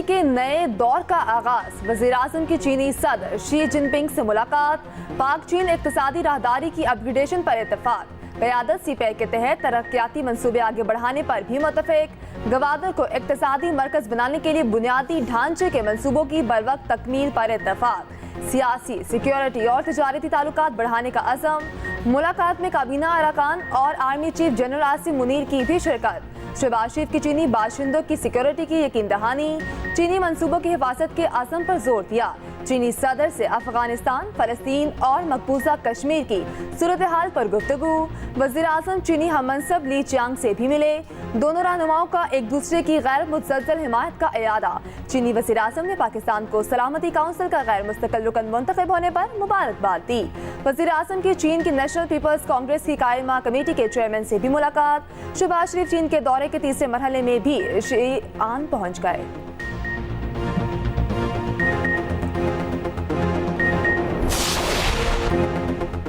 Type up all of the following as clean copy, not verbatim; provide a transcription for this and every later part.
कराची के नए दौर का आगाज, वज़ीर-ए-आज़म की चीनी सदर शी जिनपिंग से मुलाकात, पाक चीन इक़्तिसादी राहदारी की अपग्रेडेशन पर इत्तेफाक, क़यादत सीपैक के तहत तरक्याती मंसूबे आगे बढ़ाने पर भी मुत्तफ़िक, गवादर को इक़्तिसादी मरकज़ बनाने के लिए बुनियादी ढांचे के मंसूबों की बरवक्त तकमील पर इत्तेफाक, सियासी, सिक्योरिटी और तिजारती ताल्लुकात बढ़ाने का अज़म। मुलाकात में काबीना अरकान और army chief general Asim Munir की भी शिरकत। शहबाज शरीफ की चीनी बाशिंदों की सिक्योरिटी की यकीन दहानी, चीनी मंसूबों की हिफाजत के आज़म पर जोर दिया। चीनी सदर से अफगानिस्तान, फलस्तीन और मकबूजा कश्मीर की सूरत हाल पर गुफ्तगू। वज़ीर-ए-आज़म चीनी हममनसब ली चियांग से भी मिले। दोनों रहनुमाओं का एक दूसरे की गैर मुतज़लज़ल हिमायत का इयादा। चीनी वज़ीर-ए-आज़म ने पाकिस्तान को सलामती काउंसिल का गैर मुस्तकिल रुकन मुंतखब होने पर मुबारकबाद दी। वज़ीर-ए-आज़म की चीन की नेशनल पीपल्स कांग्रेस की कायमा कमेटी के चेयरमैन से भी मुलाकात। शहबाज शरीफ चीन के दौरे के तीसरे मरहले में भी शीआन पहुँच गए।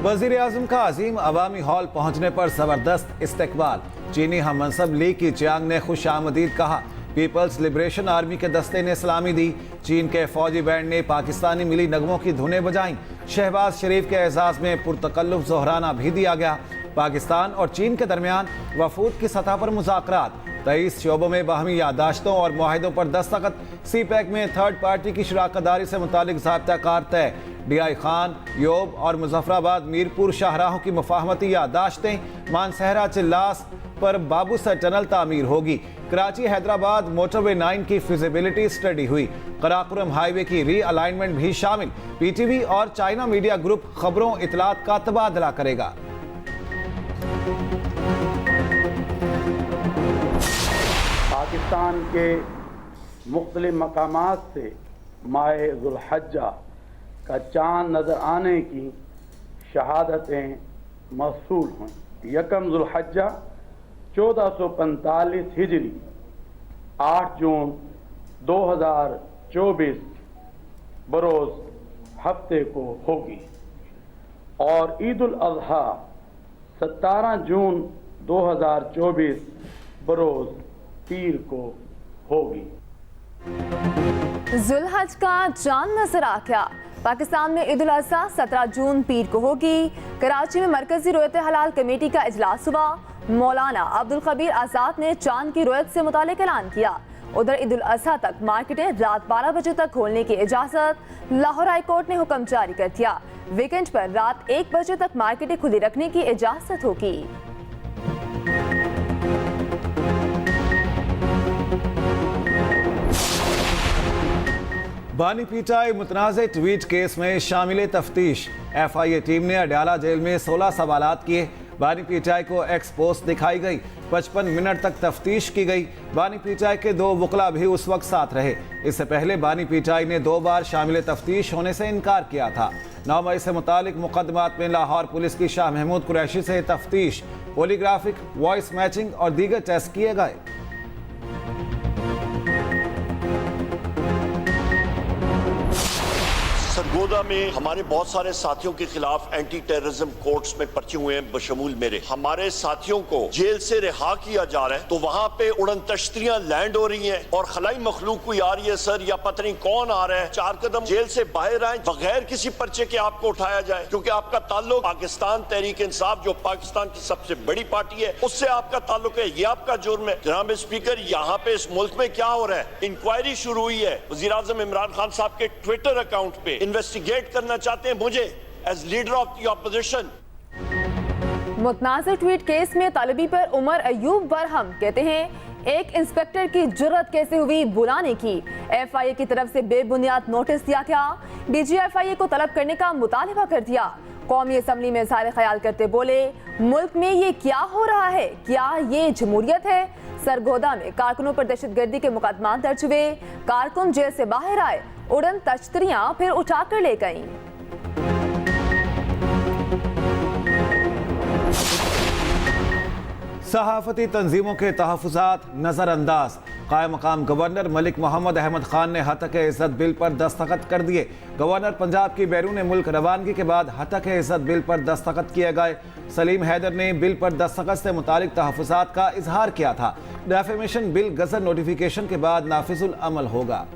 वज़ीर आज़म का अजीम अवामी हॉल पहुंचने पर ज़बरदस्त इस्तकबाल। चीनी हममनसब ली की चियांग ने खुश आमदीद कहा। पीपल्स लिबरेशन आर्मी के दस्ते ने सलामी दी। चीन के फौजी बैंड ने पाकिस्तानी मिली नगमों की धुनें बजाईं। शहबाज शरीफ के एजाज़ में पुरतकल्लुफ़ ज़ोहराना भी दिया गया। पाकिस्तान और चीन के दरमियान वफूद की सतह पर मुज़ाकरात, 23 शोबों में बाहमी यादाश्तों और मुआहिदों पर दस्तखत। सीपैक में थर्ड पार्टी की शराकतदारी से मुतालिक ज़ाब्ता-कार तय। डीआई खान, योब और मुजफ्फराबाद मीरपुर शाहराहों की मुफाहमती यादाश्तें। मानसहरा चिल्लास पर बाबूसर टनल तामीर होगी। कराची हैदराबाद मोटरवे 9 की फिजिबिलिटी स्टडी हुई। कराकोरम हाईवे की री अलाइनमेंट भी शामिल। पीटीवी और चाइना मीडिया ग्रुप खबरों इतलात का तबादला करेगा। पाकिस्तान के मुख्तलिफ मकामात से माह ज़ुल्हज्जा का चाँद नज़र आने की शहादतें मौसूल हुई। यकम ज़ुल्हज्जा 1445 हिजरी 8 जून 2024 बरोज़ हफ्ते को होगी और ईद उल अज़हा 17 जून 2024 बरोज़ पीर को होगी। जुल्हज का चांद नजर आ गया। पाकिस्तान में ईद उल अज़हा 17 जून पीर को होगी। कराची में मरकजी रोयत हलाल कमेटी का इजलास हुआ। मौलाना अब्दुल खबीर आज़ाद ने चांद की रोयत से मुतालिक ऐलान किया। उधर ईद उल अज़हा तक मार्केटें रात 12 बजे तक खोलने की इजाज़त। लाहौर हाई कोर्ट ने हुक्म जारी कर दिया। वीकेंड पर रात 1 बजे तक मार्केटें खुली रखने की इजाज़त होगी। बानी पीटाई मुतनाज़ ट्वीट केस में शामिल तफ्तीश। FIA टीम ने अडयाला जेल में 16 सवालात किए। बानी पीटाई को एक्स पोस्ट दिखाई गई। 55 मिनट तक तफ्तीश की गई। बानी पीटाई के 2 वकला भी उस वक्त साथ रहे। इससे पहले बानी पीटाई ने 2 बार शामिल तफ्तीश होने से इनकार किया था। 9 मई से मुतालिक मुकदमात में लाहौर पुलिस की शाह महमूद कुरैशी से तफ्तीश, पोलीग्राफिक, वॉइस मैचिंग और दीगर टेस्ट किए गए। सरगोदा में हमारे बहुत सारे साथियों के खिलाफ एंटी टेररिज्म कोर्ट्स में पर्चे हुए हैं, बशमूल मेरे। हमारे साथियों को जेल से रिहा किया जा रहा है तो वहां पे उड़न तश्तरियां लैंड हो रही हैं और खलाई मखलूक कोई आ रही है सर, या पता नहीं कौन आ रहा है। 4 कदम जेल से बाहर आए बगैर किसी पर्चे के आपको उठाया जाए, क्योंकि आपका ताल्लुक पाकिस्तान तहरीक इंसाफ जो पाकिस्तान की सबसे बड़ी पार्टी है उससे आपका ताल्लुक है। ये आपका जुर्म है। जनाब स्पीकर, यहाँ पे इस मुल्क में क्या हो रहा है? इंक्वायरी शुरू हुई है। वज़ीर आज़म इमरान खान साहब के ट्विटर अकाउंट पे इन्वेस्टिगेट करना चाहते हैं मुझे as leader of the opposition. मुतनाज़ ट्वीट केस में तलबी पर उमर अयूब बरहम कहते हैं, एक इंस्पेक्टर की जुर्रत कैसे हुई बुलाने की। FIA की तरफ से बेबुनियाद नोटिस दिया गया। DG FIA को तलब करने का मुतालिबा कर दिया। कौमी असम्बली में इज़हार ख्याल करते बोले, मुल्क में ये क्या हो रहा है? क्या ये जमहूरियत है? सरगोदा में कारकुनों पर दहशतगर्दी के मुकदमा दर्ज हुए। कारकुन जेल से बाहर आए, उड़न तश्तरियां फिर उठाकर ले गईं। सहाफती तंजीमों के तहफ़्फ़ुज़ात नज़रअंदाज। कायम मकाम गवर्नर मलिक मोहम्मद अहमद खान ने हतक इज़्ज़त बिल पर दस्तखत कर दिए। गवर्नर पंजाब की बैरून मुल्क रवानगी के बाद हतक इज़्ज़त बिल पर दस्तखत किए गए। सलीम हैदर ने बिल पर दस्तखत से मुतालिक तहफ़्फ़ुज़ात का इजहार किया था। डेफेमेशन बिल गज़ट नोटिफिकेशन के बाद नाफिजुल अमल होगा।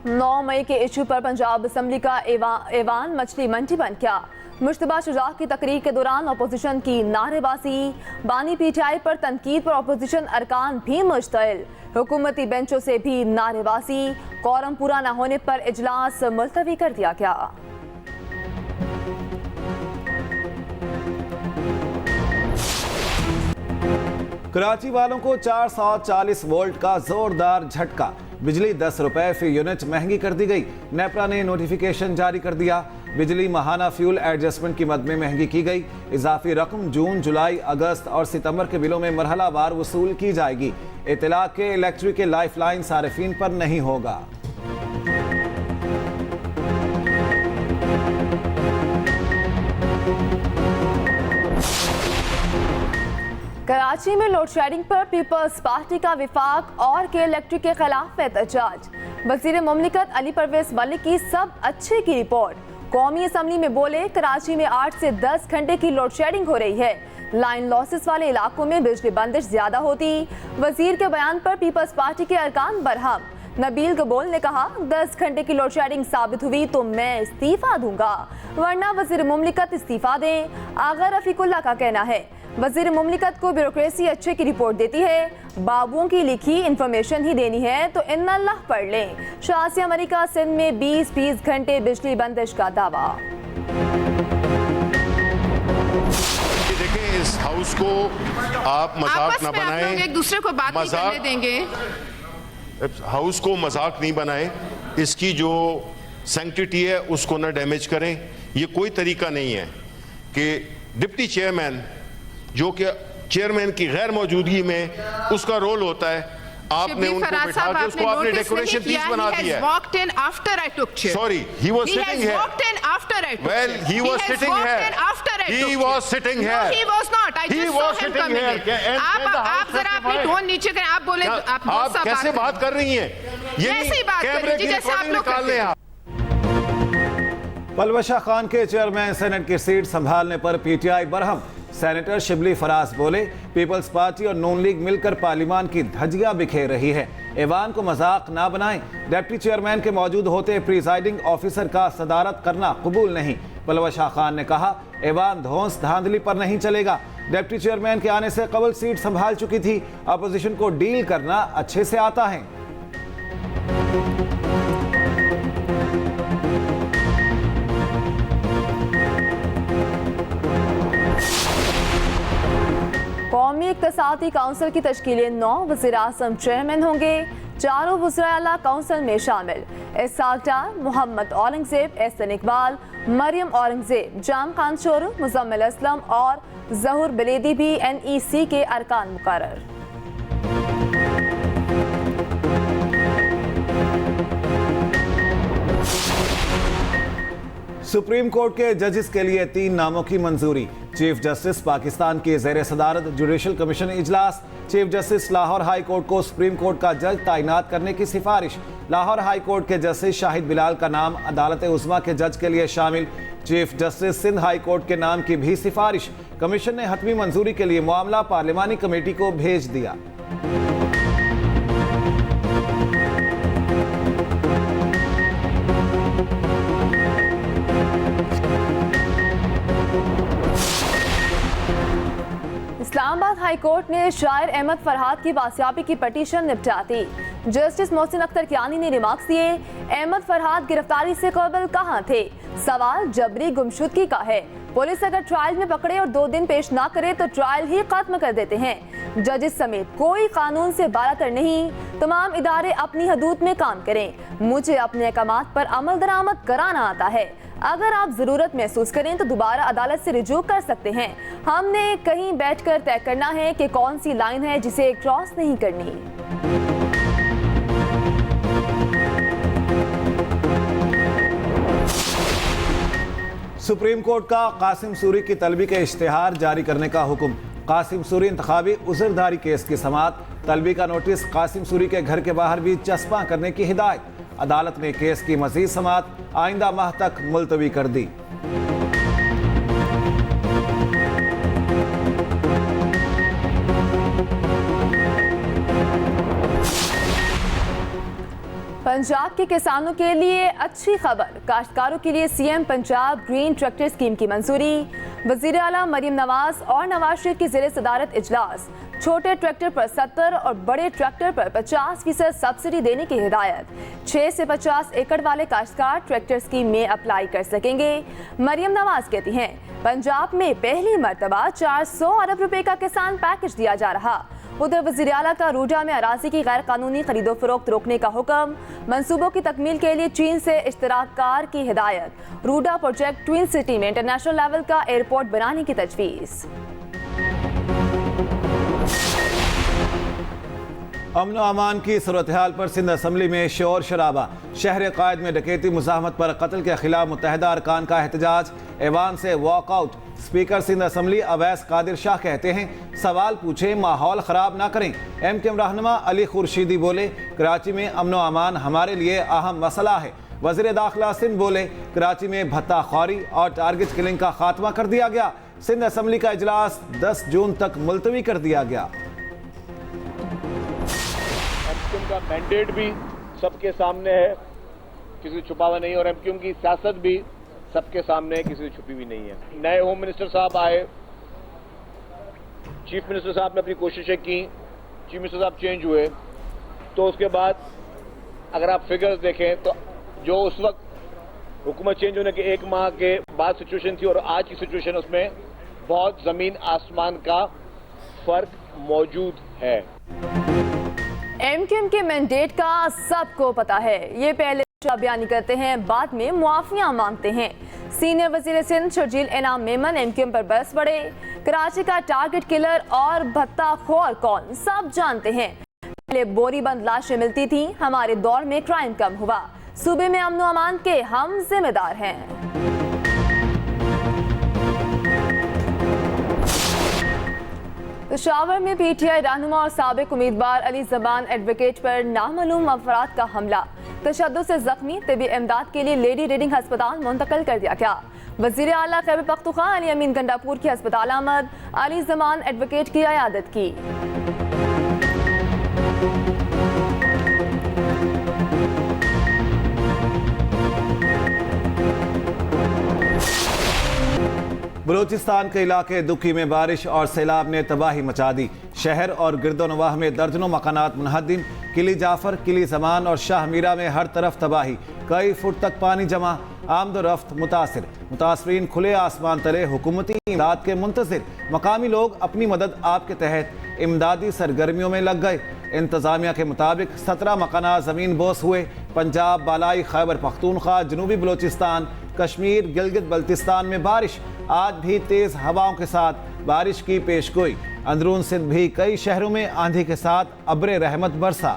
9 मई के इशू पर पंजाब असम्बली का ऐवान मछली मंडी बन गया। मुश्तबा शुजा की तकरीर के दौरान अपोजिशन की नारेबाजी, बानी पीटीआई पर तनकीद पर अपोजिशन अरकान भी मुश्तइल, हुकूमती बेंचों से भी नारेबाजी, कोरम पूरा न होने पर इजलास मुलतवी कर दिया गया। कराची वालों को 440 वोल्ट का जोरदार झटका, बिजली 10 रुपए फी यूनिट महंगी कर दी गई। नेपरा ने नोटिफिकेशन जारी कर दिया, बिजली माहाना फ्यूल एडजस्टमेंट की मद में महंगी की गई। इजाफी रकम जून, जुलाई, अगस्त और सितंबर के बिलों में मरहलावार वसूल की जाएगी। इतला के इलेक्ट्रिक के लाइफ लाइन सारिफीन पर नहीं होगा। कराची में लोड शेडिंग पर पीपल्स पार्टी का विफाक और के इलेक्ट्रिक के खिलाफ एहतजाज। वजीर मुमलिकत अली परवेज मलिक की सब अच्छे की रिपोर्ट। कौमी असम्बली में बोले, कराची में 8 से 10 घंटे की लोड शेडिंग हो रही है, लाइन लॉसेस वाले इलाकों में बिजली बंदिश ज्यादा होती। वजीर के बयान पर पीपल्स पार्टी के अरकान बरहम। नबील गबोल ने कहा, 10 घंटे की लोड शेडिंग साबित हुई तो मैं इस्तीफा दूंगा, वरना वजीर मुमलिकत इस्तीफा दें। आगा रफीकुल्ला का कहना है, वजीर मुमलिकत को ब्यूरोक्रेसी अच्छे की रिपोर्ट देती है, बाबुओं की लिखी इंफॉर्मेशन ही देनी है तो इन्नल्लाह पढ़ लें। शासी अमेरिका सिंध में 20 घंटे बिजली बंदिश का दावा। देखें, इस हाउस को आप मजाक ना बनाएं, एक दूसरे को बात नहीं करने देंगे। हाउस को मजाक नहीं बनाएं, इसकी जो सैंक्टिटी है उसको ना डैमेज करें। ये कोई तरीका नहीं है कि डिप्टी चेयरमैन, जो कि चेयरमैन की गैर मौजूदगी में उसका रोल होता है, आपने उनको बिठा के उसको आपने डेकोरेशन पीस बना दिया है। Walked in after I took chair. Sorry, he was sitting here. Walked in after I took Well, chair. he was sitting here. Walked in after I took He chair. was sitting No, here. he was not. I He just was saw him sitting coming here. in. आप जरा अपनी tone नीचे करें। आप बोले, आप बहुत सा कैसे बात कर रही हैं? ये कैसी बात कर रही हैं? जैसे आप लोग निकालने आप। पलवशा खान के चेयरमैन सेनेट की सीट संभालने पर पीटीआई बरहम। सेनेटर शिबली फराज बोले, पीपल्स पार्टी और नून लीग मिलकर पार्लियामान की धज्जियां बिखेर रही है, ऐवान को मजाक ना बनाएं। डिप्टी चेयरमैन के मौजूद होते प्रिजाइडिंग ऑफिसर का सदारत करना कबूल नहीं। पलवशा खान ने कहा, ऐवान धौंस धांधली पर नहीं चलेगा। डिप्टी चेयरमैन के आने से कबल सीट संभाल चुकी थी, अपोजिशन को डील करना अच्छे से आता है। कौमी इक्तसादी काउंसिल की तश्कील 9 वज़ीर-ए-आज़म चेयरमैन होंगे। चारों वज़ीर-ए-आला काउंसिल में शामिल इसहाक डार, मोहम्मद औरंगजेब, एहसन इकबाल, मरियम औरंगजेब, जाम खान शोरू, मुजम्मिल असलम और जहूर बलेदी भी NEC के अरकान मुकर्रर। सुप्रीम कोर्ट के जजेस के लिए 3 नामों की मंजूरी। चीफ जस्टिस पाकिस्तान की ज़ेर सदारत जुडिशल कमीशन इजलास। Chief justice Lahore high court को सुप्रीम कोर्ट का जज तैनात करने की सिफारिश। लाहौर हाई कोर्ट के जस्टिस शाहिद बिलाल का नाम अदालत उज़्मा के जज के लिए शामिल। Chief justice Sindh high court के नाम की भी सिफारिश। कमीशन ने हतमी मंजूरी के लिए मामला पार्लिमानी कमेटी को भेज दिया। इस्लामाबाद हाई कोर्ट ने शायर अहमद फरहाद की बासियाबी की पटिशन निपटा दी। जस्टिस मोहसिन अख्तर कियानी ने रिमार्क्स दिए, अहमद फरहाद गिरफ्तारी से कबल कहाँ थे? सवाल जबरी गुमशुदगी का है। पुलिस अगर ट्रायल में पकड़े और 2 दिन पेश ना करे तो ट्रायल ही खत्म कर देते हैं। जजेस समेत कोई कानून से बालातर नहीं। तमाम इदारे अपनी हदूद में काम करें। मुझे अपने अहकामात पर अमल दरामद कराना आता है। अगर आप जरूरत महसूस करें तो दोबारा अदालत से रिजू कर सकते हैं। हमने कहीं बैठकर तय करना है कि कौन सी लाइन है जिसे क्रॉस नहीं करनी। सुप्रीम कोर्ट का कासिम सूरी की तलबी के इश्तिहार जारी करने का हुक्म। कासिम सूरी इंतखाबी उज़रदारी केस की समाअत। तलबी का नोटिस कासिम सूरी के घर के बाहर भी चस्पा करने की हिदायत। अदालत ने केस की मज़ीद समाअत आइंदा माह तक मुलतवी कर दी। पंजाब के किसानों के लिए अच्छी खबर, काश्तकारों के लिए CM Punjab green tractor scheme की मंजूरी। वजीर आला मरीम नवाज और नवाज शरीफ की ज़ेरे सदारत इजलास। छोटे ट्रैक्टर पर 70 और बड़े ट्रैक्टर पर 50% सब्सिडी देने की हिदायत। 6 से 50 एकड़ वाले काश्तकार ट्रैक्टर स्कीम में अप्लाई कर सकेंगे। मरीम नवाज कहती हैं, पंजाब में पहली मर्तबा 400 अरब रुपए का किसान पैकेज दिया जा रहा। उधर वज़ीर आला का रूडा में अराजी की गैर कानूनी खरीदो फरोख्त रोकने का हुक्म। मंसूबों की तकमील के लिए चीन से इश्तराककार की हिदायत। रूडा प्रोजेक्ट ट्विन सिटी में इंटरनेशनल लेवल का एयरपोर्ट बनाने की तजवीज़। अमन व अमान की सूरत हाल पर सिंध असम्बली में शोर शराबा। शहर कायद में डकैती मुज़ाहमत पर कत्ल के खिलाफ मुत्तहिदा अरकान का एहतजाज। ऐवान से walkout. Speaker Sindh assembly Awais Qadir Shah कहते हैं, सवाल पूछे, माहौल ख़राब ना करें। MKM रहनुमा अली खुर्शीदी बोले, कराची में अमन व अमान हमारे लिए अहम मसला है। वज़ीर दाखिला सिंध बोले, कराची में भत्ताखोरी और टारगेट किलिंग का खात्मा कर दिया गया। सिंध असम्बली का इजलास 10 जून तक मुलतवी कर दिया गया। MKM का मैंडेट भी सबके सामने है, किसी को छुपावा नहीं, और MKM की सियासत भी सबके सामने है, किसी को छुपी भी नहीं है। नए होम मिनिस्टर साहब आए, चीफ मिनिस्टर साहब ने अपनी कोशिशें की, चीफ मिनिस्टर साहब चेंज हुए, तो उसके बाद अगर आप फिगर्स देखें तो जो उस वक्त हुकूमत चेंज होने के 1 माह के बाद सिचुएशन थी और आज की सिचुएशन, उसमें बहुत जमीन आसमान का फर्क मौजूद है। MKM के मैंडेट का सबको पता है। ये पहले बयानी करते हैं, बाद में मुआफिया मांगते हैं। सीनियर वजीर सिंध शर्जील इनाम मेमन MKM पर बरस पड़े। कराची का टारगेट किलर और भत्ताखोर कौन, सब जानते हैं। पहले बोरी बंद लाशें मिलती थी, हमारे दौर में क्राइम कम हुआ। सूबे में अमन व अमान के हम जिम्मेदार हैं। पेशावर में PTI रहनुमा और साबिक उम्मीदवार अली जमान एडवोकेट पर नामालूम अफराद का हमला। तशद्दुद से जख्मी, तिबी इमदाद के लिए लेडी रीडिंग अस्पताल मुंतकिल कर दिया गया। वज़ीर आला खैबर पख्तूनख्वा अली अमीन गंडापुर की अस्पताल आमद, अली जमान एडवोकेट की अयादत की। बलूचिस्तान के इलाके दुखी में बारिश और सैलाब ने तबाही मचा दी। शहर और गिरदोनवाह में दर्जनों मकानात मुनहदिम। किली जाफर, किली जमान और शाह मीरा में हर तरफ तबाही। कई फुट तक पानी जमा। आमदोरफ्त मुतासिर। मुतासरीन खुले आसमान तले हुकूमती इमदाद के मुंतज़िर। मकामी लोग अपनी मदद आपके तहत इमदादी सरगर्मियों में लग गए। इंतजामिया के मुताबिक 17 मकानात ज़मीन बोस हुए। पंजाब, बालाई खैबर पख्तूनख्वा, जनूबी बलूचिस्तान, कश्मीर, गिलगित बल्तिस्तान में बारिश। आज भी तेज़ हवाओं के साथ बारिश की पेशगोई। अंदरून सिंध भी कई शहरों में आंधी के साथ अब्रे रहमत बरसा।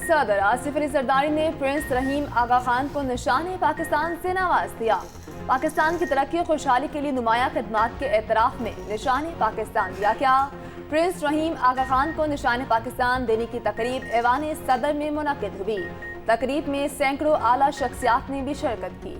सदर आसिफ अली जरदारी ने प्रिंस रहीम आगा खान को निशान पाकिस्तान से नवाज दिया। पाकिस्तान की तरक्की और खुशहाली के लिए नुमाया खिदमात के एतराफ़ में निशान पाकिस्तान दिया गया। प्रिंस रहीम आगा खान को निशान पाकिस्तान देने की तकरीब ऐवान सदर में मुनक़िद हुई। तकरीब में सैकड़ों आला शख्सियात ने भी शिरकत की।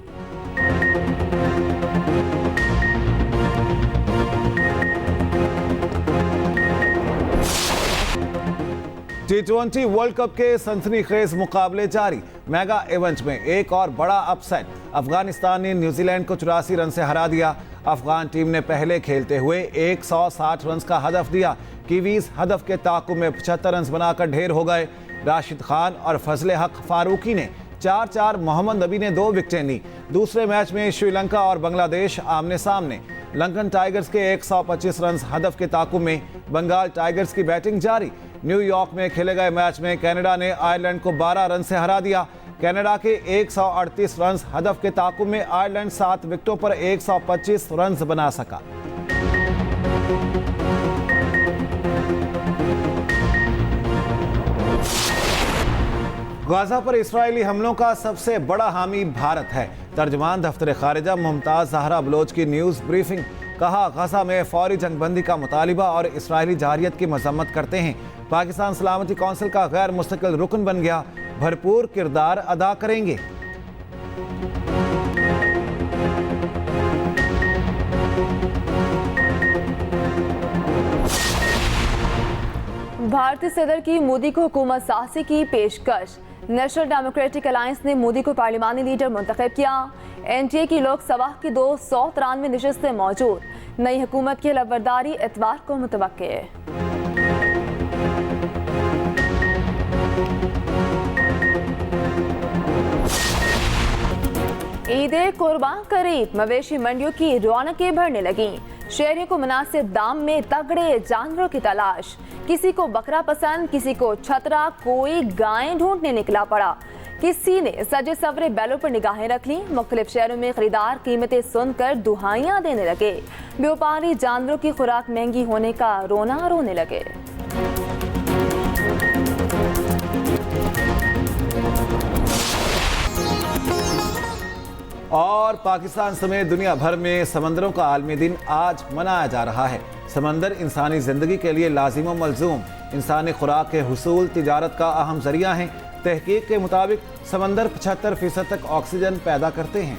T20 वर्ल्ड कप के सनसनीखेज मुकाबले जारी। मेगा इवेंट में एक और बड़ा अपसेट। अफगानिस्तान ने न्यूजीलैंड को 84 रन से हरा दिया। अफगान टीम ने पहले खेलते हुए 160 रन का हदफ दिया। कीवीज हदफ के ताकुब में 75 रन बनाकर ढेर हो गए। राशिद खान और फजले हक फारूकी ने 4-4, मोहम्मद नबी ने 2 विकेटें ली। दूसरे मैच में श्रीलंका और बांग्लादेश आमने सामने। लंकन टाइगर्स के 125 रन हदफ के ताकुब में बंगाल टाइगर्स की बैटिंग जारी। न्यूयॉर्क में खेले गए मैच में कनाडा ने आयरलैंड को 12 रन से हरा दिया। कनाडा के 138 रन हदफ के ताकुब में आयरलैंड 7 विकेटों पर 125 रन बना सका। गाजा पर इस्राएली हमलों का सबसे बड़ा हामी भारत है। तर्जमान दफ्तर खारिजा मुमताज जहरा बलोच की न्यूज़ ब्रीफिंग। कहा, गाजा में फौरी जंगबंदी का मुतालिबा और इस्राएली जारियत की मजम्मत करते हैं। पाकिस्तान सलामती कौंसिल का गैर मुस्तकिल रुकन बन गया, भरपूर किरदार अदा करेंगे। भारतीय सदर की मोदी को हुकूमत सासी की पेशकश। नेशनल डेमोक्रेटिक अलायंस ने मोदी को पार्लिमानी लीडर मुंतखब किया। एनडीए की लोकसभा की 293 नशस्तें मौजूद। नई हुकूमत की हलफबरदारी इतवार को मुतवक्के है। ईद कुर्बान करीब, मवेशी मंडियों की रौनकें बढ़ने लगी। शहरियों को मुनासिब दाम में तगड़े जानवरों की तलाश। किसी को बकरा पसंद, किसी को छतरा, कोई गायें ढूंढने निकला पड़ा। किसी ने सजे सवरे बैलों पर निगाहें रख ली। मुख्तलिफ शहरों में खरीदार कीमतें सुनकर दुहाइयां देने लगे। व्यापारी जानवरों की खुराक महंगी होने का रोना रोने लगे। और पाकिस्तान समेत दुनिया भर में समंदरों का आलमी दिन आज मनाया जा रहा है। समंदर इंसानी जिंदगी के लिए लाजिम व मलजूम इंसानी खुराक के हुसूल, तिजारत का अहम जरिया है। तहकीक के मुताबिक समंदर 75% तक ऑक्सीजन पैदा करते हैं।